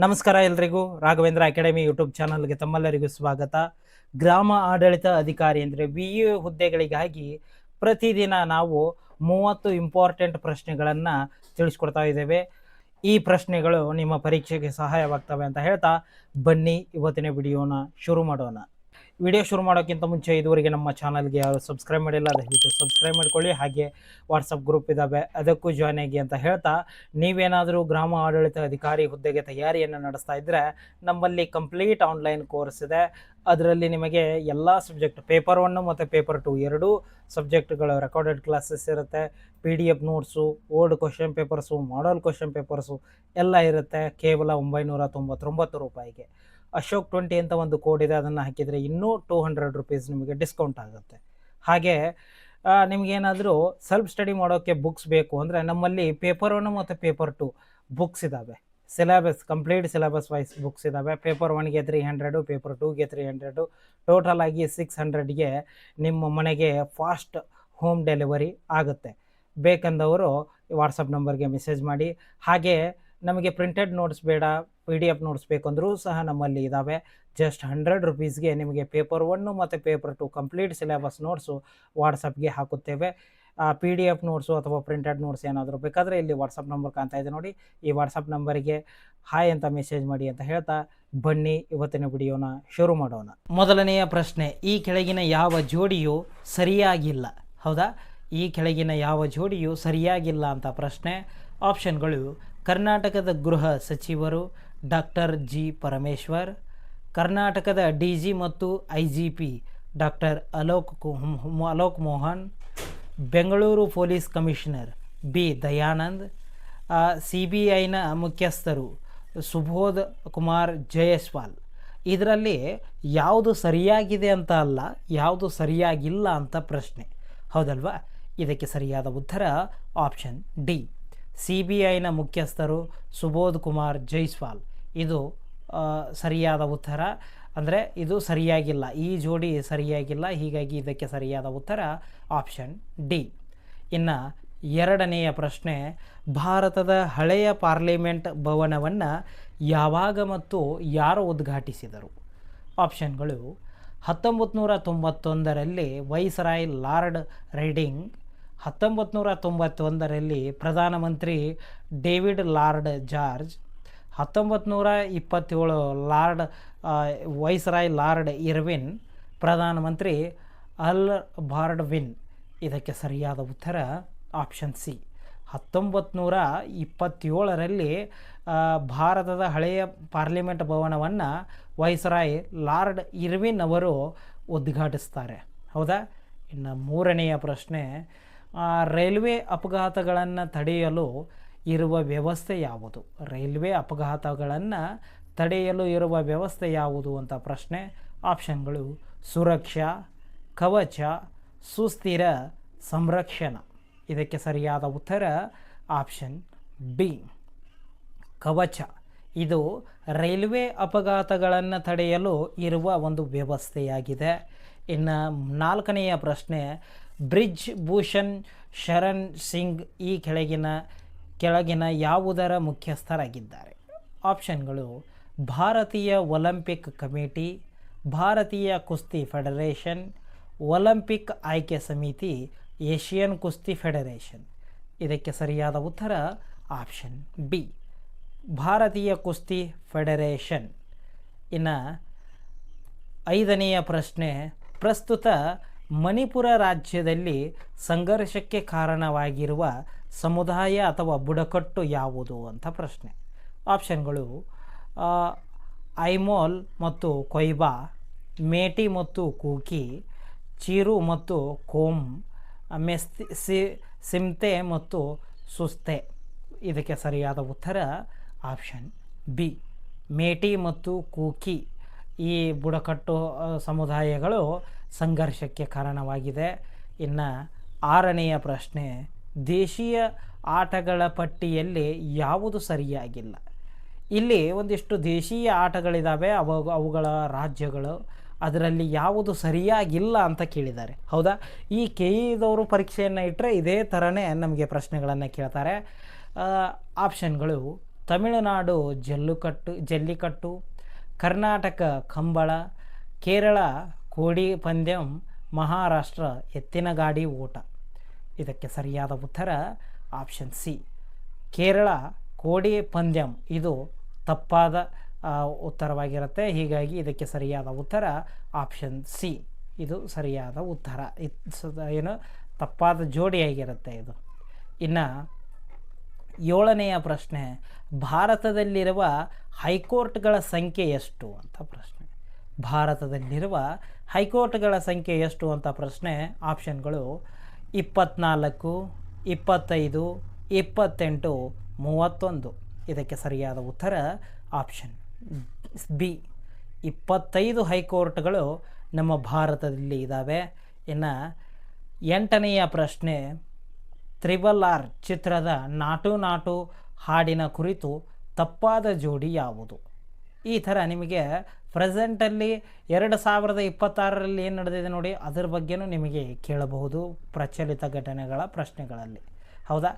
ನಮಸ್ಕಾರ ಎಲ್ರಿಗೂ. Raghavendra academy YouTube ಚಾನಲ್ಗೆ ತಮ್ಮೆಲ್ಲರಿಗೂ ಸ್ವಾಗತ. ಗ್ರಾಮ ಆಡಳಿತ ಅಧಿಕಾರಿ ಅಂದರೆ VA ಹುದ್ದೆಗಳಿಗಾಗಿ ಪ್ರತಿದಿನ ನಾವು 30 ಇಂಪಾರ್ಟೆಂಟ್ ಪ್ರಶ್ನೆಗಳನ್ನು ತಿಳಿಸ್ಕೊಡ್ತಾ ಇದ್ದೇವೆ. ಈ ಪ್ರಶ್ನೆಗಳು ನಿಮ್ಮ ಪರೀಕ್ಷೆಗೆ ಸಹಾಯವಾಗ್ತವೆ ಅಂತ ಹೇಳ್ತಾ ಬನ್ನಿ ಇವತ್ತಿನ ವಿಡಿಯೋನ ಶುರು ಮಾಡೋಣ. ವಿಡಿಯೋ ಶುರು ಮಾಡೋಕ್ಕಿಂತ ಮುಂಚೆ ಇದುವರೆಗೆ ನಮ್ಮ ಚಾನಲ್ಗೆ ಯಾರು ಸಬ್ಸ್ಕ್ರೈಬ್ ಮಾಡಿಲ್ಲ ದಯವಿಟ್ಟು ಸಬ್ಸ್ಕ್ರೈಬ್ ಮಾಡ್ಕೊಳ್ಳಿ. ಹಾಗೆ ವಾಟ್ಸಪ್ ಗ್ರೂಪ್ ಇದ್ದಾವೆ, ಅದಕ್ಕೂ ಜಾಯ್ನ್ ಆಗಿ ಅಂತ ಹೇಳ್ತಾ, ನೀವೇನಾದರೂ ಗ್ರಾಮ ಆಡಳಿತ ಅಧಿಕಾರಿ ಹುದ್ದೆಗೆ ತಯಾರಿಯನ್ನು ನಡೆಸ್ತಾ ಇದ್ದರೆ ನಮ್ಮಲ್ಲಿ ಕಂಪ್ಲೀಟ್ ಆನ್ಲೈನ್ ಕೋರ್ಸ್ ಇದೆ. ಅದರಲ್ಲಿ ನಿಮಗೆ ಎಲ್ಲ ಸಬ್ಜೆಕ್ಟ್ ಪೇಪರ್ 1 ಮತ್ತು ಪೇಪರ್ 2 ಎರಡೂ ಸಬ್ಜೆಕ್ಟ್ಗಳು ರೆಕಾರ್ಡೆಡ್ ಕ್ಲಾಸಸ್ ಇರುತ್ತೆ. PDF notes, old question papers, model question papers ಎಲ್ಲ ಇರುತ್ತೆ. ಕೇವಲ 999 ರೂಪಾಯಿಗೆ. ಅಶೋಕ್ 20 ಅಂತ ಒಂದು ಕೋಡ್ ಇದೆ, ಅದನ್ನು ಹಾಕಿದರೆ ಇನ್ನೂ 200 ರೂಪೀಸ್ ನಿಮಗೆ ಡಿಸ್ಕೌಂಟ್ ಆಗುತ್ತೆ. ಹಾಗೆ ನಿಮಗೇನಾದರೂ ಸೆಲ್ಫ್ ಸ್ಟಡಿ ಮಾಡೋಕ್ಕೆ ಬುಕ್ಸ್ ಬೇಕು ಅಂದರೆ ನಮ್ಮಲ್ಲಿ ಪೇಪರ್ 1 ಮತ್ತು ಪೇಪರ್ 2 ಬುಕ್ಸ್ ಇದ್ದಾವೆ. Syllabus complete syllabus wise books ಇದ್ದಾವೆ. ಪೇಪರ್ 1ಗೆ 300, ಪೇಪರ್ 2ಗೆ 300, ಟೋಟಲ್ ಆಗಿ 600ಗೆ ನಿಮ್ಮ ಮನೆಗೆ ಫಾಸ್ಟ್ ಹೋಮ್ ಡೆಲಿವರಿ ಆಗುತ್ತೆ. ಬೇಕಂದವರು ವಾಟ್ಸಪ್ ನಂಬರ್ಗೆ ಮೆಸೇಜ್ ಮಾಡಿ. ಹಾಗೆ ನಮಗೆ ಪ್ರಿಂಟೆಡ್ ನೋಟ್ಸ್ ಬೇಡ, PDF ನೋಟ್ಸ್ ಬೇಕಂದ್ರೂ ಸಹ ನಮ್ಮಲ್ಲಿ ಇದ್ದಾವೆ. ಜಸ್ಟ್ 100 ರೂಪೀಸ್ಗೆ ನಿಮಗೆ ಪೇಪರ್ 1 ಮತ್ತು ಪೇಪರ್ 2 ಕಂಪ್ಲೀಟ್ ಸಿಲೆಬಸ್ ನೋಟ್ಸು ವಾಟ್ಸಪ್ಗೆ ಹಾಕುತ್ತೇವೆ. PDF ನೋಟ್ಸು ಅಥವಾ ಪ್ರಿಂಟೆಡ್ ನೋಟ್ಸ್ ಏನಾದರೂ ಬೇಕಾದರೆ ಇಲ್ಲಿ ವಾಟ್ಸಪ್ ನಂಬರ್ ಕಾಣ್ತಾ ಇದೆ ನೋಡಿ, ಈ ವಾಟ್ಸಪ್ ನಂಬರಿಗೆ ಹಾಯ್ ಅಂತ ಮೆಸೇಜ್ ಮಾಡಿ ಅಂತ ಹೇಳ್ತಾ ಬನ್ನಿ ಇವತ್ತಿನ ವಿಡಿಯೋನ ಶುರು ಮಾಡೋಣ. ಮೊದಲನೆಯ ಪ್ರಶ್ನೆ, ಈ ಕೆಳಗಿನ ಯಾವ ಜೋಡಿಯು ಸರಿಯಾಗಿಲ್ಲ? ಹೌದಾ, ಈ ಕೆಳಗಿನ ಯಾವ ಜೋಡಿಯು ಸರಿಯಾಗಿಲ್ಲ ಅಂತ ಪ್ರಶ್ನೆ. ಆಪ್ಷನ್ಗಳು: ಕರ್ನಾಟಕದ ಗೃಹ ಸಚಿವರು ಡಾಕ್ಟರ್ G. ಪರಮೇಶ್ವರ್, ಕರ್ನಾಟಕದ DG ಮತ್ತು IGP doctor Alok Mohan, Bengaluru police commissioner B. Dayanand, CBIನ ಮುಖ್ಯಸ್ಥರು ಸುಬೋಧ್ ಕುಮಾರ್ ಜಯಸ್ವಾಲ್. ಇದರಲ್ಲಿ ಯಾವುದು ಸರಿಯಾಗಿದೆ ಅಂತ ಅಲ್ಲ, ಯಾವುದು ಸರಿಯಾಗಿಲ್ಲ ಅಂತ ಪ್ರಶ್ನೆ, ಹೌದಲ್ವಾ? ಇದಕ್ಕೆ ಸರಿಯಾದ ಉತ್ತರ ಆಪ್ಷನ್ ಡಿ, CBIನ ಮುಖ್ಯಸ್ಥರು ಸುಬೋಧ್ ಕುಮಾರ್ ಜೈಸ್ವಾಲ್. ಇದು ಸರಿಯಾದ ಉತ್ತರ. ಅಂದರೆ ಇದು ಸರಿಯಾಗಿಲ್ಲ, ಈ ಜೋಡಿ ಸರಿಯಾಗಿಲ್ಲ, ಹೀಗಾಗಿ ಇದಕ್ಕೆ ಸರಿಯಾದ ಉತ್ತರ ಆಪ್ಷನ್ ಡಿ. ಇನ್ನು ಎರಡನೆಯ ಪ್ರಶ್ನೆ, ಭಾರತದ ಹಳೆಯ ಪಾರ್ಲಿಮೆಂಟ್ ಭವನವನ್ನು ಯಾವಾಗ ಮತ್ತು ಯಾರು ಉದ್ಘಾಟಿಸಿದರು? ಆಪ್ಷನ್ಗಳು: 1991ರಲ್ಲಿ ವೈಸ್ರಾಯ್ ಲಾರ್ಡ್ ರೈಡಿಂಗ್, 1991ರಲ್ಲಿ ಪ್ರಧಾನಮಂತ್ರಿ David lord George, 1927 viceroy lord Irwin, ಪ್ರಧಾನಮಂತ್ರಿ ಅಲ್ ಬಾರ್ಡ್ವಿನ್. ಇದಕ್ಕೆ ಸರಿಯಾದ ಉತ್ತರ ಆಪ್ಷನ್ ಸಿ, 1927ರಲ್ಲಿ ಭಾರತದ ಹಳೆಯ ಪಾರ್ಲಿಮೆಂಟ್ ಭವನವನ್ನು ವೈಸ್ರಾಯ್ ಲಾರ್ಡ್ ಇರ್ವಿನ್ ಅವರು ಉದ್ಘಾಟಿಸ್ತಾರೆ. ಹೌದಾ? ಇನ್ನು ಮೂರನೆಯ ಪ್ರಶ್ನೆ, ರೈಲ್ವೆ ಅಪಘಾತಗಳನ್ನು ತಡೆಯಲು ಇರುವ ವ್ಯವಸ್ಥೆ ಯಾವುದು? ರೈಲ್ವೆ ಅಪಘಾತಗಳನ್ನು ತಡೆಯಲು ಇರುವ ವ್ಯವಸ್ಥೆ ಯಾವುದು ಅಂತ ಪ್ರಶ್ನೆ. ಆಪ್ಷನ್ಗಳು: ಸುರಕ್ಷಾ, ಕವಚ, ಸುಸ್ಥಿರ, ಸಂರಕ್ಷಣಾ. ಇದಕ್ಕೆ ಸರಿಯಾದ ಉತ್ತರ ಆಪ್ಷನ್ ಬಿ, ಕವಚ. ಇದು ರೈಲ್ವೆ ಅಪಘಾತಗಳನ್ನು ತಡೆಯಲು ಇರುವ ಒಂದು ವ್ಯವಸ್ಥೆಯಾಗಿದೆ. ಇನ್ನು ನಾಲ್ಕನೆಯ ಪ್ರಶ್ನೆ, ಬ್ರಿಜ್ ಭೂಷಣ್ ಶರಣ್ ಸಿಂಗ್ ಈ ಕೆಳಗಿನ ಯಾವುದರ ಮುಖ್ಯಸ್ಥರಾಗಿದ್ದಾರೆ? ಆಪ್ಷನ್ಗಳು: ಭಾರತೀಯ ಒಲಿಂಪಿಕ್ ಕಮಿಟಿ, ಭಾರತೀಯ ಕುಸ್ತಿ ಫೆಡರೇಷನ್, ಒಲಿಂಪಿಕ್ ಆಯ್ಕೆ ಸಮಿತಿ, ಏಷಿಯನ್ ಕುಸ್ತಿ ಫೆಡರೇಷನ್. ಇದಕ್ಕೆ ಸರಿಯಾದ ಉತ್ತರ ಆಪ್ಷನ್ ಬಿ, ಭಾರತೀಯ ಕುಸ್ತಿ ಫೆಡರೇಷನ್. ಇನ್ನು ಐದನೆಯ ಪ್ರಶ್ನೆ, ಪ್ರಸ್ತುತ ಮಣಿಪುರ ರಾಜ್ಯದಲ್ಲಿ ಸಂಘರ್ಷಕ್ಕೆ ಕಾರಣವಾಗಿರುವ ಸಮುದಾಯ ಅಥವಾ ಬುಡಕಟ್ಟು ಯಾವುದು ಅಂತ ಪ್ರಶ್ನೆ. ಆಪ್ಷನ್ಗಳು: ಐಮೋಲ್ ಮತ್ತು ಕೊಯ್ಬಾ, ಮೇಟಿ ಮತ್ತು ಕೂಕಿ, ಚಿರು ಮತ್ತು ಕೋಮ್, ಸಿಮ್ತೆ ಮತ್ತು ಸುಸ್ತೆ. ಇದಕ್ಕೆ ಸರಿಯಾದ ಉತ್ತರ ಆಪ್ಷನ್ ಬಿ, ಮೇಟಿ ಮತ್ತು ಕೂಕಿ. ಈ ಬುಡಕಟ್ಟು ಸಮುದಾಯಗಳು ಸಂಘರ್ಷಕ್ಕೆ ಕಾರಣವಾಗಿದೆ. ಇನ್ನು ಆರನೆಯ ಪ್ರಶ್ನೆ, ದೇಶೀಯ ಆಟಗಳ ಪಟ್ಟಿಯಲ್ಲಿ ಯಾವುದು ಸರಿಯಾಗಿಲ್ಲ? ಇಲ್ಲಿ ಒಂದಿಷ್ಟು ದೇಶೀಯ ಆಟಗಳಿದ್ದಾವೆ, ಅವುಗಳ ರಾಜ್ಯಗಳು, ಅದರಲ್ಲಿ ಯಾವುದು ಸರಿಯಾಗಿಲ್ಲ ಅಂತ ಕೇಳಿದ್ದಾರೆ. ಹೌದಾ? ಈ KEದವರು ಪರೀಕ್ಷೆಯನ್ನು ಇಟ್ಟರೆ ಇದೇ ಥರನೇ ನಮಗೆ ಪ್ರಶ್ನೆಗಳನ್ನು ಕೇಳ್ತಾರೆ. ಆಪ್ಷನ್ಗಳು: ತಮಿಳುನಾಡು ಜಲ್ಲಿಕಟ್ಟು, ಕರ್ನಾಟಕ ಕಂಬಳ, ಕೇರಳ ಕೋಡಿ ಪಂದ್ಯಂ, ಮಹಾರಾಷ್ಟ್ರ ಎತ್ತಿನ ಗಾಡಿ ಓಟ. ಇದಕ್ಕೆ ಸರಿಯಾದ ಉತ್ತರ ಆಪ್ಷನ್ ಸಿ, ಕೇರಳ ಕೋಡಿ ಪಂದ್ಯಂ. ಇದು ತಪ್ಪಾದ ಉತ್ತರವಾಗಿರುತ್ತೆ. ಹೀಗಾಗಿ ಇದಕ್ಕೆ ಸರಿಯಾದ ಉತ್ತರ ಆಪ್ಷನ್ ಸಿ, ಇದು ಸರಿಯಾದ ಉತ್ತರ. ಏನು ತಪ್ಪಾದ ಜೋಡಿಯಾಗಿರುತ್ತೆ ಇದು. ಇನ್ನು 7ನೆಯ ಪ್ರಶ್ನೆ, ಭಾರತದಲ್ಲಿರುವ ಹೈಕೋರ್ಟ್ಗಳ ಸಂಖ್ಯೆ ಎಷ್ಟು ಅಂತ ಪ್ರಶ್ನೆ. ಭಾರತದಲ್ಲಿರುವ ಹೈಕೋರ್ಟ್ಗಳ ಸಂಖ್ಯೆ ಎಷ್ಟು ಅಂತ ಪ್ರಶ್ನೆ. ಆಪ್ಷನ್ಗಳು 24, 25, 28, 31. ಇದಕ್ಕೆ ಸರಿಯಾದ ಉತ್ತರ ಆಪ್ಷನ್ ಬಿ, 25 ಹೈಕೋರ್ಟ್ಗಳು ನಮ್ಮ ಭಾರತದಲ್ಲಿ ಇದ್ದಾವೆ. ಇನ್ನು 8ನೆಯ ಪ್ರಶ್ನೆ, RRR ಚಿತ್ರದ ನಾಟು ನಾಟು ಹಾಡಿನ ಕುರಿತು ತಪ್ಪಾದ ಜೋಡಿ ಯಾವುದು? ಈ ಥರ ನಿಮಗೆ ಪ್ರೆಸೆಂಟಲ್ಲಿ 2026ರಲ್ಲಿ ಏನು ನಡೆದಿದೆ ನೋಡಿ, ಅದರ ಬಗ್ಗೆನೂ ನಿಮಗೆ ಕೇಳಬಹುದು ಪ್ರಚಲಿತ ಘಟನೆಗಳ ಪ್ರಶ್ನೆಗಳಲ್ಲಿ. ಹೌದಾ?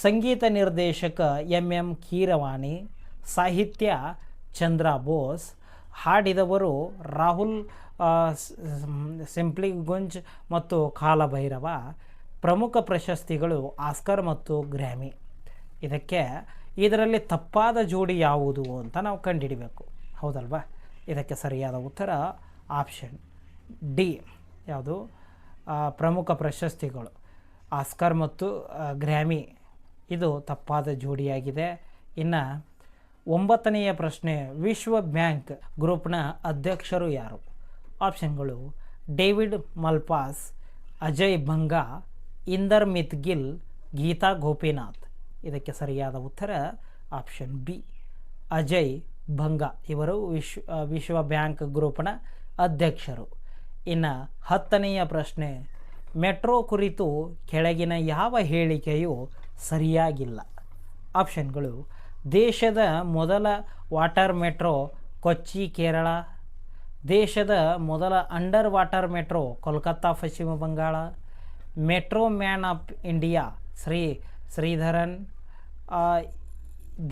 ಸಂಗೀತ ನಿರ್ದೇಶಕ MM ಕೀರವಾಣಿ, ಸಾಹಿತ್ಯ ಚಂದ್ರ ಬೋಸ್, ಹಾಡಿದವರು ರಾಹುಲ್ ಸಿಂಪ್ಲಿಗುಂಜ್ ಮತ್ತು ಕಾಲಭೈರವ. ಪ್ರಮುಖ ಪ್ರಶಸ್ತಿಗಳು ಆಸ್ಕರ್ ಮತ್ತು ಗ್ರ್ಯಾಮಿ. ಇದರಲ್ಲಿ ತಪ್ಪಾದ ಜೋಡಿ ಯಾವುದು ಅಂತ ನಾವು ಕಂಡುಹಿಡಿಬೇಕು. ಹೌದಲ್ವಾ? ಇದಕ್ಕೆ ಸರಿಯಾದ ಉತ್ತರ ಆಪ್ಷನ್ ಡಿ, ಯಾವುದು? ಪ್ರಮುಖ ಪ್ರಶಸ್ತಿಗಳು ಆಸ್ಕರ್ ಮತ್ತು ಗ್ರ್ಯಾಮಿ. ಇದು ತಪ್ಪಾದ ಜೋಡಿಯಾಗಿದೆ. ಇನ್ನು 9ನೆಯ ಪ್ರಶ್ನೆ, ವಿಶ್ವ ಬ್ಯಾಂಕ್ ಗ್ರೂಪ್ನ ಅಧ್ಯಕ್ಷರು ಯಾರು? ಆಪ್ಷನ್ಗಳು ಡೇವಿಡ್ ಮಲ್ಪಾಸ್, ಅಜಯ್ ಬಂಗಾ, ಇಂದರ್ ಮಿತ್ಗಿಲ್, ಗೀತಾ ಗೋಪಿನಾಥ್. ಇದಕ್ಕೆ ಸರಿಯಾದ ಉತ್ತರ ಆಪ್ಷನ್ ಬಿ, ಅಜಯ್ ಬಂಗಾ. ಇವರು ವಿಶ್ವ ಬ್ಯಾಂಕ್ ಗ್ರೂಪ್ನ ಅಧ್ಯಕ್ಷರು. ಇನ್ನು 10ನೆಯ ಪ್ರಶ್ನೆ, ಮೆಟ್ರೋ ಕುರಿತು ಕೆಳಗಿನ ಯಾವ ಹೇಳಿಕೆಯು ಸರಿಯಾಗಿಲ್ಲ? ಆಪ್ಷನ್ಗಳು ದೇಶದ ಮೊದಲ ವಾಟರ್ ಮೆಟ್ರೋ ಕೊಚ್ಚಿ ಕೇರಳ, ದೇಶದ ಮೊದಲ under water metro Kolkata Paschim Bangal, metro man of India Sreedharan,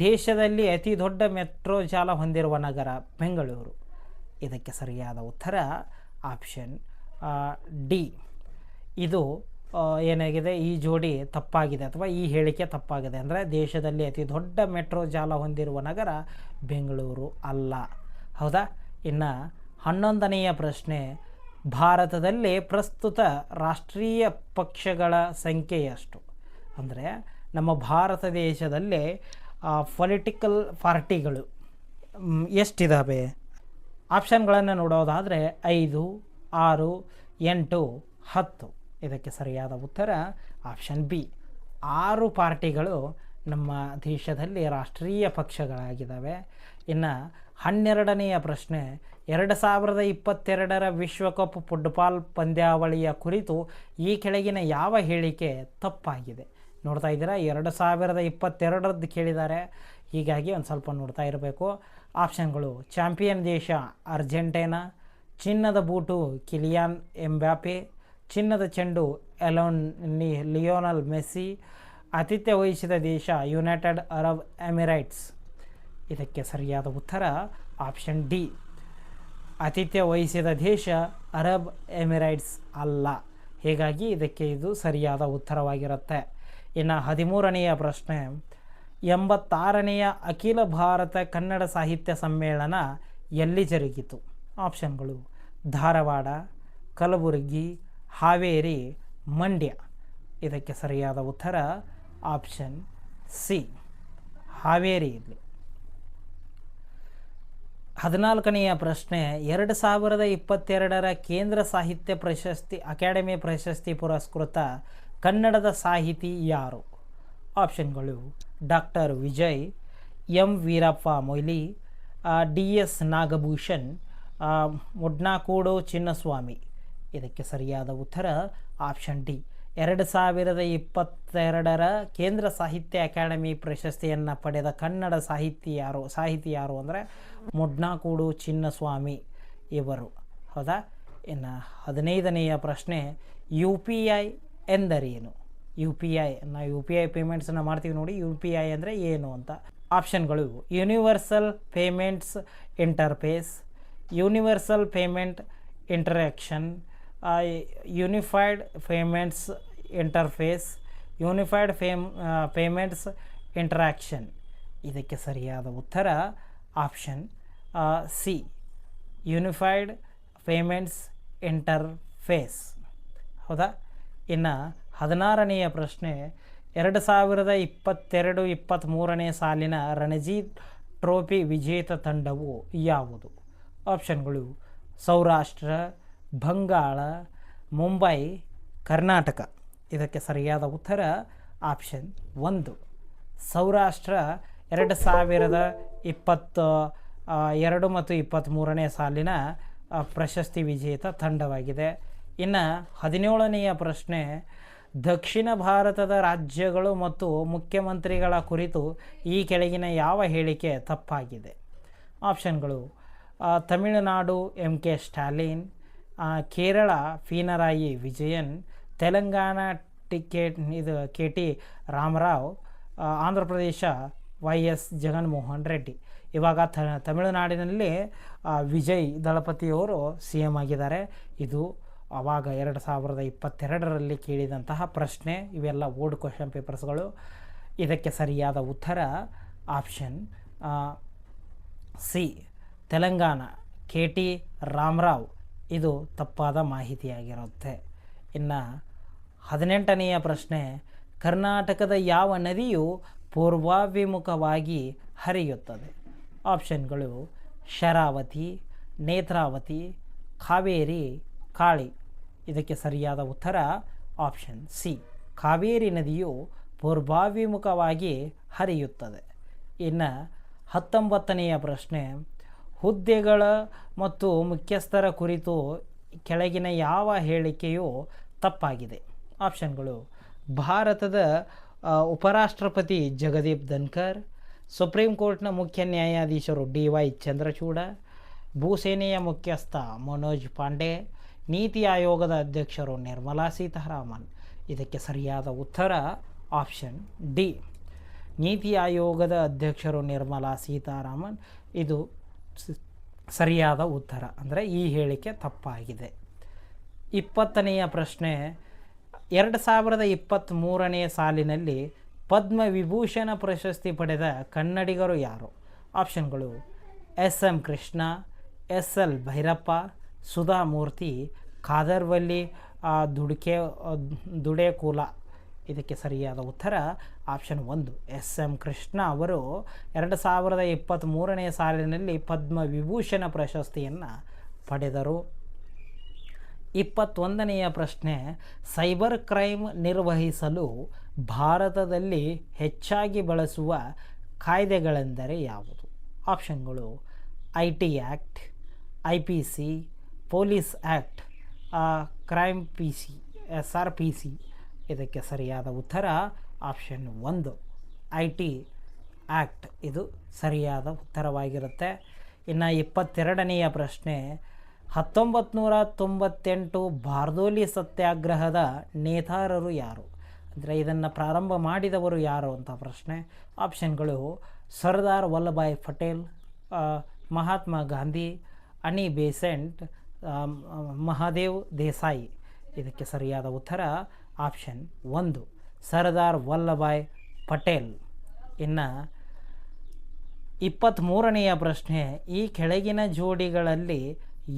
ದೇಶದಲ್ಲಿ ಅತಿ ದೊಡ್ಡ ಮೆಟ್ರೋ ಜಾಲ ಹೊಂದಿರುವ ನಗರ ಬೆಂಗಳೂರು. ಇದಕ್ಕೆ ಸರಿಯಾದ ಉತ್ತರ ಆಪ್ಷನ್ ಡಿ. ಇದು ಏನಾಗಿದೆ, ಈ ಜೋಡಿ ತಪ್ಪಾಗಿದೆ ಅಥವಾ ಈ ಹೇಳಿಕೆ ತಪ್ಪಾಗಿದೆ. ಅಂದರೆ ದೇಶದಲ್ಲಿ ಅತಿ ದೊಡ್ಡ ಮೆಟ್ರೋ ಜಾಲ ಹೊಂದಿರುವ ನಗರ ಬೆಂಗಳೂರು ಅಲ್ಲ. ಹೌದಾ? ಇನ್ನು 11ನೆಯ ಪ್ರಶ್ನೆ, ಭಾರತದಲ್ಲಿ ಪ್ರಸ್ತುತ ರಾಷ್ಟ್ರೀಯ ಪಕ್ಷಗಳ ಸಂಖ್ಯೆ ಎಷ್ಟು? ಅಂದರೆ ನಮ್ಮ ಭಾರತ ದೇಶದಲ್ಲಿ ಪೊಲಿಟಿಕಲ್ ಪಾರ್ಟಿಗಳು ಎಷ್ಟಿದ್ದಾವೆ? ಆಪ್ಷನ್ಗಳನ್ನು ನೋಡೋದಾದರೆ 5, 6, 8, 10. ಇದಕ್ಕೆ ಸರಿಯಾದ ಉತ್ತರ ಆಪ್ಷನ್ ಬಿ, 6 ಪಾರ್ಟಿಗಳು ನಮ್ಮ ದೇಶದಲ್ಲಿ ರಾಷ್ಟ್ರೀಯ ಪಕ್ಷಗಳಾಗಿದ್ದಾವೆ. ಇನ್ನು 12ನೆಯ ಪ್ರಶ್ನೆ, 2022ರ ವಿಶ್ವಕಪ್ ಫುಟ್ಬಾಲ್ ಪಂದ್ಯಾವಳಿಯ ಕುರಿತು ಈ ಕೆಳಗಿನ ಯಾವ ಹೇಳಿಕೆ ತಪ್ಪಾಗಿದೆ? ನೋಡ್ತಾ ಇದ್ದೀರಾ, 2022ರದ್ದು ಕೇಳಿದ್ದಾರೆ. ಹೀಗಾಗಿ ಒಂದು ಸ್ವಲ್ಪ ನೋಡ್ತಾ ಇರಬೇಕು. ಆಪ್ಷನ್ಗಳು ಚಾಂಪಿಯನ್ ದೇಶ ಅರ್ಜೆಂಟೈನಾ, ಚಿನ್ನದ ಬೂಟು ಕಿಲಿಯಾನ್ ಎಂಬಾಪೆ, ಚಿನ್ನದ ಚೆಂಡು ಲಿಯೋನಲ್ ಮೆಸ್ಸಿ, ಆತಿಥ್ಯ ವಹಿಸಿದ ದೇಶ ಯುನೈಟೆಡ್ ಅರಬ್ ಎಮಿರೇಟ್ಸ್. ಇದಕ್ಕೆ ಸರಿಯಾದ ಉತ್ತರ ಆಪ್ಷನ್ ಡಿ, ಆತಿಥ್ಯ ವಹಿಸಿದ ದೇಶ ಅರಬ್ ಎಮಿರೇಟ್ಸ್ ಅಲ್ಲ. ಹೀಗಾಗಿ ಇದಕ್ಕೆ ಇದು ಸರಿಯಾದ ಉತ್ತರವಾಗಿರುತ್ತೆ. ಇನ್ನು 13ನೆಯ ಪ್ರಶ್ನೆ, 86ನೆಯ ಅಖಿಲ ಭಾರತ ಕನ್ನಡ ಸಾಹಿತ್ಯ ಸಮ್ಮೇಳನ ಎಲ್ಲಿ ಜರುಗಿತು? ಆಪ್ಷನ್ಗಳು ಧಾರವಾಡ, ಕಲಬುರಗಿ, ಹಾವೇರಿ, ಮಂಡ್ಯ. ಇದಕ್ಕೆ ಸರಿಯಾದ ಉತ್ತರ ಆಪ್ಷನ್ ಸಿ, ಹಾವೇರಿಯಲ್ಲಿ. 14ನೆಯ ಪ್ರಶ್ನೆ, 2022ರ ಕೇಂದ್ರ ಸಾಹಿತ್ಯ ಪ್ರಶಸ್ತಿ ಅಕಾಡೆಮಿ ಪ್ರಶಸ್ತಿ ಪುರಸ್ಕೃತ ಕನ್ನಡದ ಸಾಹಿತಿ ಯಾರು? ಆಪ್ಷನ್ಗಳು ಡಾಕ್ಟರ್ ವಿಜಯ್, ವೀರಪ್ಪ ಮೊಯ್ಲಿ, DS ನಾಗಭೂಷಣ್, ಮುಡ್ನಾಕೂಡು ಚಿನ್ನಸ್ವಾಮಿ. ಇದಕ್ಕೆ ಸರಿಯಾದ ಉತ್ತರ ಆಪ್ಷನ್ ಡಿ. 2022ರ ಕೇಂದ್ರ ಸಾಹಿತ್ಯ ಅಕಾಡೆಮಿ ಪ್ರಶಸ್ತಿಯನ್ನು ಪಡೆದ ಕನ್ನಡ ಸಾಹಿತಿ ಯಾರು ಅಂದರೆ ಮುಡ್ನಾಕೂಡು ಚಿನ್ನಸ್ವಾಮಿ ಇವರು. ಹೌದಾ? ಇನ್ನು 15ನೆಯ ಪ್ರಶ್ನೆ, UPI ಎಂದರೇನು? UPI ಪೇಮೆಂಟ್ಸನ್ನು ಮಾಡ್ತೀವಿ ನೋಡಿ, UPI ಅಂದರೆ ಏನು ಅಂತ. ಆಪ್ಷನ್ಗಳು universal payments interface, universal payment interaction, unified payments interface, unified payments interaction. ಇದಕ್ಕೆ ಸರಿಯಾದ ಉತ್ತರ option C, unified payments interface. ಹೌದಾ? ಇನ್ನು 16ನೆಯ ಪ್ರಶ್ನೆ, 2022-23 ಸಾಲಿನ ರಣಜಿ ಟ್ರೋಫಿ ವಿಜೇತ ತಂಡವು ಯಾವುದು? ಆಪ್ಷನ್ಗಳು ಸೌರಾಷ್ಟ್ರ, ಬಂಗಾಳ, ಮುಂಬೈ, ಕರ್ನಾಟಕ. ಇದಕ್ಕೆ ಸರಿಯಾದ ಉತ್ತರ ಆಪ್ಷನ್ 1, ಸೌರಾಷ್ಟ್ರ 2022 ಮತ್ತು 23 ಸಾಲಿನ ಪ್ರಶಸ್ತಿ ವಿಜೇತ ತಂಡವಾಗಿದೆ. ಇನ್ನು 17ನೆಯ ಪ್ರಶ್ನೆ, ದಕ್ಷಿಣ ಭಾರತದ ರಾಜ್ಯಗಳು ಮತ್ತು ಮುಖ್ಯಮಂತ್ರಿಗಳ ಕುರಿತು ಈ ಕೆಳಗಿನ ಯಾವ ಹೇಳಿಕೆ ತಪ್ಪಾಗಿದೆ? ಆಪ್ಷನ್ಗಳು Tamil Nadu MK Stalin, Kerala Pinarayi Vijayan, Telangana KT Ramarao, Andhra Pradesh YS Jaganmohan Reddy. ಇವಾಗ ತಮಿಳುನಾಡಿನಲ್ಲಿ ವಿಜಯ್ ದಳಪತಿಯವರು CM ಆಗಿದ್ದಾರೆ. ಇದು ಆವಾಗ 2022ರಲ್ಲಿ ಕೇಳಿದಂತಹ ಪ್ರಶ್ನೆ. ಇವೆಲ್ಲ ಓಲ್ಡ್ ಕ್ವಶನ್ ಪೇಪರ್ಸ್ಗಳು. ಇದಕ್ಕೆ ಸರಿಯಾದ ಉತ್ತರ option C, Telangana KT Rama Rao. ಇದು ತಪ್ಪಾದ ಮಾಹಿತಿಯಾಗಿರುತ್ತೆ. ಇನ್ನು 18ನೆಯ ಪ್ರಶ್ನೆ, ಕರ್ನಾಟಕದ ಯಾವ ನದಿಯು ಪೂರ್ವಾಭಿಮುಖವಾಗಿ ಹರಿಯುತ್ತದೆ? ಆಪ್ಷನ್ಗಳು ಶರಾವತಿ, ನೇತ್ರಾವತಿ, ಕಾವೇರಿ, ಕಾಳಿ. ಇದಕ್ಕೆ ಸರಿಯಾದ ಉತ್ತರ ಆಪ್ಷನ್ ಸಿ, ಕಾವೇರಿ ನದಿಯು ಪೂರ್ವಾಭಿಮುಖವಾಗಿ ಹರಿಯುತ್ತದೆ. ಇನ್ನು 19ನೆಯ ಪ್ರಶ್ನೆ, ಹುದ್ದೆಗಳ ಮತ್ತು ಮುಖ್ಯಸ್ಥರ ಕುರಿತು ಕೆಳಗಿನ ಯಾವ ಹೇಳಿಕೆಯು ತಪ್ಪಾಗಿದೆ? ಆಪ್ಷನ್ಗಳು ಭಾರತದ ಉಪರಾಷ್ಟ್ರಪತಿ ಜಗದೀಪ್ ಧನ್ಕರ್, ಸುಪ್ರೀಂ ಕೋರ್ಟ್ನ ಮುಖ್ಯ ನ್ಯಾಯಾಧೀಶರು DY ಚಂದ್ರಚೂಡ, ಭೂಸೇನೆಯ ಮುಖ್ಯಸ್ಥ ಮನೋಜ್ ಪಾಂಡೆ, ನೀತಿ ಆಯೋಗದ ಅಧ್ಯಕ್ಷರು ನಿರ್ಮಲಾ ಸೀತಾರಾಮನ್. ಇದಕ್ಕೆ ಸರಿಯಾದ ಉತ್ತರ ಆಪ್ಷನ್ ಡಿ, ನೀತಿ ಆಯೋಗದ ಅಧ್ಯಕ್ಷರು ನಿರ್ಮಲಾ ಸೀತಾರಾಮನ್. ಇದು ಸರಿಯಾದ ಉತ್ತರ, ಅಂದರೆ ಈ ಹೇಳಿಕೆ ತಪ್ಪಾಗಿದೆ. 20ನೆಯ ಪ್ರಶ್ನೆ, 2023 ಸಾಲಿನಲ್ಲಿ ಪದ್ಮವಿಭೂಷಣ ಪ್ರಶಸ್ತಿ ಪಡೆದ ಕನ್ನಡಿಗರು ಯಾರು? ಆಪ್ಷನ್ಗಳು SM ಕೃಷ್ಣ, SL ಭೈರಪ್ಪ, ಸುಧಾಮೂರ್ತಿ, ಖಾದರ್ವಲ್ಲಿ ದುಡೇಕೂಲ. ಇದಕ್ಕೆ ಸರಿಯಾದ ಉತ್ತರ ಆಪ್ಷನ್ 1, SM ಕೃಷ್ಣ ಅವರು 2023 ಸಾಲಿನಲ್ಲಿ ಪದ್ಮವಿಭೂಷಣ ಪ್ರಶಸ್ತಿಯನ್ನು ಪಡೆದರು. 21ನೆಯ ಪ್ರಶ್ನೆ, ಸೈಬರ್ ಕ್ರೈಮ್ ನಿರ್ವಹಿಸಲು ಭಾರತದಲ್ಲಿ ಹೆಚ್ಚಾಗಿ ಬಳಸುವ ಕಾಯ್ದೆಗಳೆಂದರೆ ಯಾವುದು? ಆಪ್ಷನ್ಗಳು IT act, IPC, police act, crime PC, SRPC. ಇದಕ್ಕೆ ಸರಿಯಾದ ಉತ್ತರ ಆಪ್ಷನ್ 1, IT ಆ್ಯಕ್ಟ್. ಇದು ಸರಿಯಾದ ಉತ್ತರವಾಗಿರುತ್ತೆ. ಇನ್ನು 22ನೆಯ ಪ್ರಶ್ನೆ, 1998 ಬಾರ್ದೋಲಿ ಸತ್ಯಾಗ್ರಹದ ನೇತಾರರು ಯಾರು? ಅಂದರೆ ಇದನ್ನು ಪ್ರಾರಂಭ ಮಾಡಿದವರು ಯಾರು ಅಂತ ಪ್ರಶ್ನೆ. ಆಪ್ಷನ್ಗಳು ಸರ್ದಾರ್ ವಲ್ಲಭಾಯ್ ಪಟೇಲ್, ಮಹಾತ್ಮ ಗಾಂಧಿ, ಅನಿ ಬೆಸೆಂಟ್, ಮಹಾದೇವ್ ದೇಸಾಯಿ. ಇದಕ್ಕೆ ಸರಿಯಾದ ಉತ್ತರ ಆಪ್ಷನ್ 1, ಸರ್ದಾರ್ ವಲ್ಲಭಾಯ್ ಪಟೇಲ್. ಇನ್ನು 23ನೆಯ ಪ್ರಶ್ನೆ, ಈ ಕೆಳಗಿನ ಜೋಡಿಗಳಲ್ಲಿ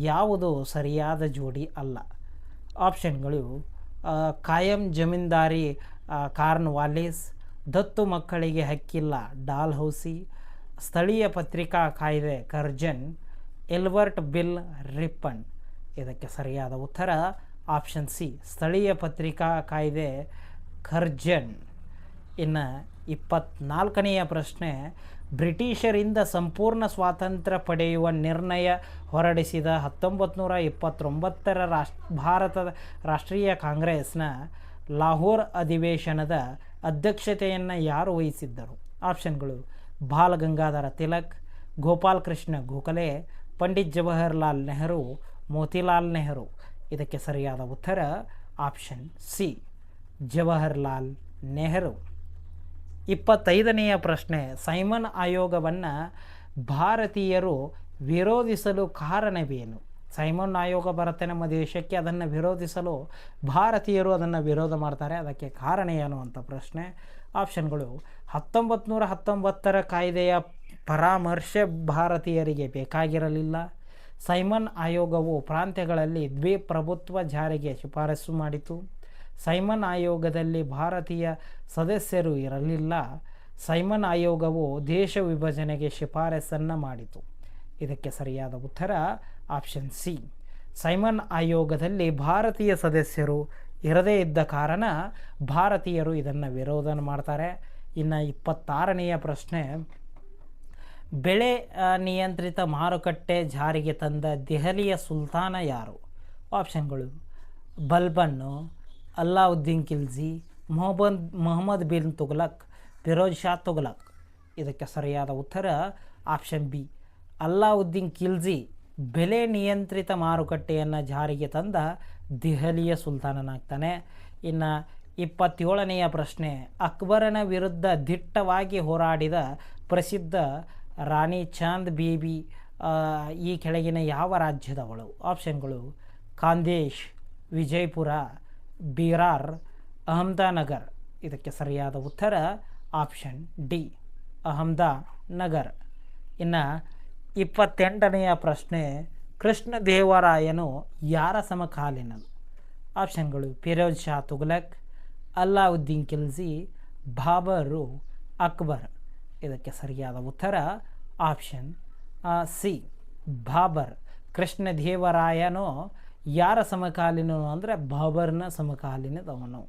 ಯಾವುದು ಸರಿಯಾದ ಜೋಡಿ ಅಲ್ಲ? ಆಪ್ಷನ್ಗಳು ಕಾಯಂ ಜಮೀನ್ದಾರಿ ಕಾರ್ನ್ವಾಲಿಸ್, ದತ್ತು ಮಕ್ಕಳಿಗೆ ಹಕ್ಕಿಲ್ಲ ಡಾಲ್ಹೌಸಿ, ಸ್ಥಳೀಯ ಪತ್ರಿಕಾ ಕಾಯ್ದೆ ಕರ್ಜನ್, ಎಲ್ಬರ್ಟ್ ಬಿಲ್ ರಿಪ್ಪನ್. ಇದಕ್ಕೆ ಸರಿಯಾದ ಉತ್ತರ ಆಪ್ಷನ್ ಸಿ, ಸ್ಥಳೀಯ ಪತ್ರಿಕಾ ಕಾಯ್ದೆ ಕರ್ಜನ್. ಇನ್ನು 24ನೆಯ ಪ್ರಶ್ನೆ, ಬ್ರಿಟಿಷರಿಂದ ಸಂಪೂರ್ಣ ಸ್ವಾತಂತ್ರ್ಯ ಪಡೆಯುವ ನಿರ್ಣಯ ಹೊರಡಿಸಿದ 1929 ಭಾರತದ ರಾಷ್ಟ್ರೀಯ ಕಾಂಗ್ರೆಸ್ನ ಲಾಹೋರ್ ಅಧಿವೇಶನದ ಅಧ್ಯಕ್ಷತೆಯನ್ನು ಯಾರು ವಹಿಸಿದ್ದರು? ಆಪ್ಷನ್ಗಳು ಬಾಲ್ ಗಂಗಾಧರ ತಿಲಕ್, ಗೋಪಾಲ್ ಕೃಷ್ಣ ಗೋಖಲೆ, ಪಂಡಿತ್ ಜವಾಹರ್ಲಾಲ್ ನೆಹರು, ಮೋತಿಲಾಲ್ ನೆಹರು. ಇದಕ್ಕೆ ಸರಿಯಾದ ಉತ್ತರ ಆಪ್ಷನ್ ಸಿ, ಜವಾಹರ್ಲಾಲ್ ನೆಹರು. 25ನೆಯ ಪ್ರಶ್ನೆ, ಸೈಮನ್ ಆಯೋಗವನ್ನು ಭಾರತೀಯರು ವಿರೋಧಿಸಲು ಕಾರಣವೇನು? ಸೈಮನ್ ಆಯೋಗ ಬರುತ್ತೆ ನಮ್ಮ ದೇಶಕ್ಕೆ, ಅದನ್ನು ವಿರೋಧಿಸಲು ಭಾರತೀಯರು ಅದನ್ನು ವಿರೋಧ ಮಾಡ್ತಾರೆ, ಅದಕ್ಕೆ ಕಾರಣ ಏನು ಅಂತ ಪ್ರಶ್ನೆ. ಆಪ್ಷನ್ಗಳು: 1919 ಕಾಯ್ದೆಯ ಪರಾಮರ್ಶೆ ಭಾರತೀಯರಿಗೆ ಬೇಕಾಗಿರಲಿಲ್ಲ. ಸೈಮನ್ ಆಯೋಗವು ಪ್ರಾಂತ್ಯಗಳಲ್ಲಿ ದ್ವಿಪ್ರಭುತ್ವ ಜಾರಿಗೆ ಶಿಫಾರಸು ಮಾಡಿತು. ಸೈಮನ್ ಆಯೋಗದಲ್ಲಿ ಭಾರತೀಯ ಸದಸ್ಯರು ಇರಲಿಲ್ಲ. ಸೈಮನ್ ಆಯೋಗವು ದೇಶ ವಿಭಜನೆಗೆ ಶಿಫಾರಸನ್ನು ಮಾಡಿತು. ಇದಕ್ಕೆ ಸರಿಯಾದ ಉತ್ತರ ಆಪ್ಷನ್ ಸಿ. ಸೈಮನ್ ಆಯೋಗದಲ್ಲಿ ಭಾರತೀಯ ಸದಸ್ಯರು ಇರದೇ ಇದ್ದ ಕಾರಣ ಭಾರತೀಯರು ಇದನ್ನು ವಿರೋಧ ಮಾಡ್ತಾರೆ. ಇನ್ನು 26ನೆಯ ಪ್ರಶ್ನೆ, ಬೆಳೆ ನಿಯಂತ್ರಿತ ಮಾರುಕಟ್ಟೆ ಜಾರಿಗೆ ತಂದ ದೆಹಲಿಯ ಸುಲ್ತಾನ ಯಾರು? ಆಪ್ಷನ್ಗಳು: ಬಲ್ಬನ್ನು, ಅಲ್ಲಾವುದ್ದೀನ್ ಖಿಲ್ಜಿ, ಮೊಹಮ್ಮದ್ ಬಿನ್ ತುಘಲಕ್, ಫಿರೋಜ್ ಶಾ ತುಘಲಕ್. ಇದಕ್ಕೆ ಸರಿಯಾದ ಉತ್ತರ ಆಪ್ಷನ್ ಬಿ. ಅಲ್ಲಾವುದ್ದೀನ್ ಖಿಲ್ಜಿ ಬೆಲೆ ನಿಯಂತ್ರಿತ ಮಾರುಕಟ್ಟೆಯನ್ನು ಜಾರಿಗೆ ತಂದ ದೆಹಲಿಯ ಸುಲ್ತಾನನಾಗ್ತಾನೆ. ಇನ್ನು 27ನೆಯ ಪ್ರಶ್ನೆ, ಅಕ್ಬರನ ವಿರುದ್ಧ ದಿಟ್ಟವಾಗಿ ಹೋರಾಡಿದ ಪ್ರಸಿದ್ಧ ರಾಣಿ ಚಾಂದ್ ಬೇಬಿ ಈ ಕೆಳಗಿನ ಯಾವ ರಾಜ್ಯದವಳು? ಆಪ್ಷನ್ಗಳು: ಖಾಂದೇಶ್, ವಿಜಯಪುರ, ಬೀರಾರ್, ಅಹಮದಾನಗರ್. ಇದಕ್ಕೆ ಸರಿಯಾದ ಉತ್ತರ ಆಪ್ಷನ್ ಡಿ, ಅಹಮದಾನಗರ್. ಇನ್ನು 28ನೆಯ ಪ್ರಶ್ನೆ, ಕೃಷ್ಣದೇವರಾಯನು ಯಾರ ಸಮಕಾಲೀನನು? ಆಪ್ಷನ್ಗಳು: ಫಿರೋಜ್ ಶಾ ತುಘಲಕ್, ಅಲ್ಲಾವುದ್ದೀನ್ ಖಿಲ್ಜಿ, ಬಾಬರು, ಅಕ್ಬರ್. ಇದಕ್ಕೆ ಸರಿಯಾದ ಉತ್ತರ ಆಪ್ಷನ್ ಸಿ, ಬಾಬರ್. ಕೃಷ್ಣದೇವರಾಯನು ಯಾರ ಸಮಕಾಲೀನನು ಅಂದರೆ ಬಾಬರ್ನ ಸಮಕಾಲೀನದವನು.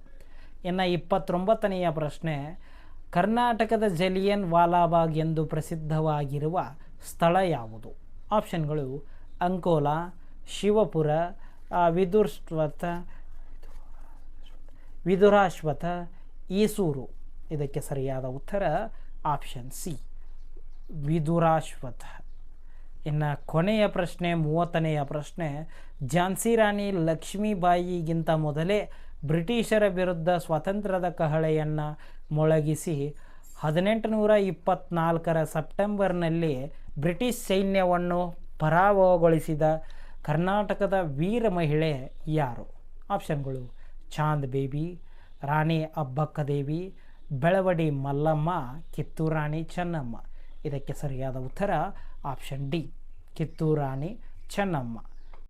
ಇನ್ನು 29ನೆಯ ಪ್ರಶ್ನೆ, ಕರ್ನಾಟಕದ ಜಲಿಯನ್ ವಾಲಾಬಾಗ್ ಎಂದು ಪ್ರಸಿದ್ಧವಾಗಿರುವ ಸ್ಥಳ ಯಾವುದು? ಆಪ್ಷನ್ಗಳು: ಅಂಕೋಲಾ, ಶಿವಪುರ, ವಿದುರಾಶ್ವಥ, ಈಸೂರು. ಇದಕ್ಕೆ ಸರಿಯಾದ ಉತ್ತರ ಆಪ್ಷನ್ ಸಿ, ವಿದುರಾಶ್ವಥ. ಇನ್ನು ಕೊನೆಯ ಪ್ರಶ್ನೆ 30ನೆಯ ಪ್ರಶ್ನೆ, ಝಾನ್ಸಿ ರಾಣಿ ಲಕ್ಷ್ಮೀಬಾಯಿಗಿಂತ ಮೊದಲೇ ಬ್ರಿಟಿಷರ ವಿರುದ್ಧ ಸ್ವಾತಂತ್ರ್ಯದ ಕಹಳೆಯನ್ನು ಮೊಳಗಿಸಿ 1824 ಸೆಪ್ಟೆಂಬರ್ನಲ್ಲಿ ಬ್ರಿಟಿಷ್ ಸೈನ್ಯವನ್ನು ಪರಾಭವಗೊಳಿಸಿದ ಕರ್ನಾಟಕದ ವೀರ ಮಹಿಳೆ ಯಾರು? ಆಪ್ಷನ್ಗಳು: ಚಾಂದ್ ಬೇಬಿ, ರಾಣಿ ಅಬ್ಬಕ್ಕದೇವಿ, ಬೆಳವಡಿ ಮಲ್ಲಮ್ಮ, ಕಿತ್ತೂರು ರಾಣಿ ಚೆನ್ನಮ್ಮ. ಇದಕ್ಕೆ ಸರಿಯಾದ ಉತ್ತರ ಆಪ್ಷನ್ ಡಿ, ಕಿತ್ತೂರು ರಾಣಿ ಚೆನ್ನಮ್ಮ.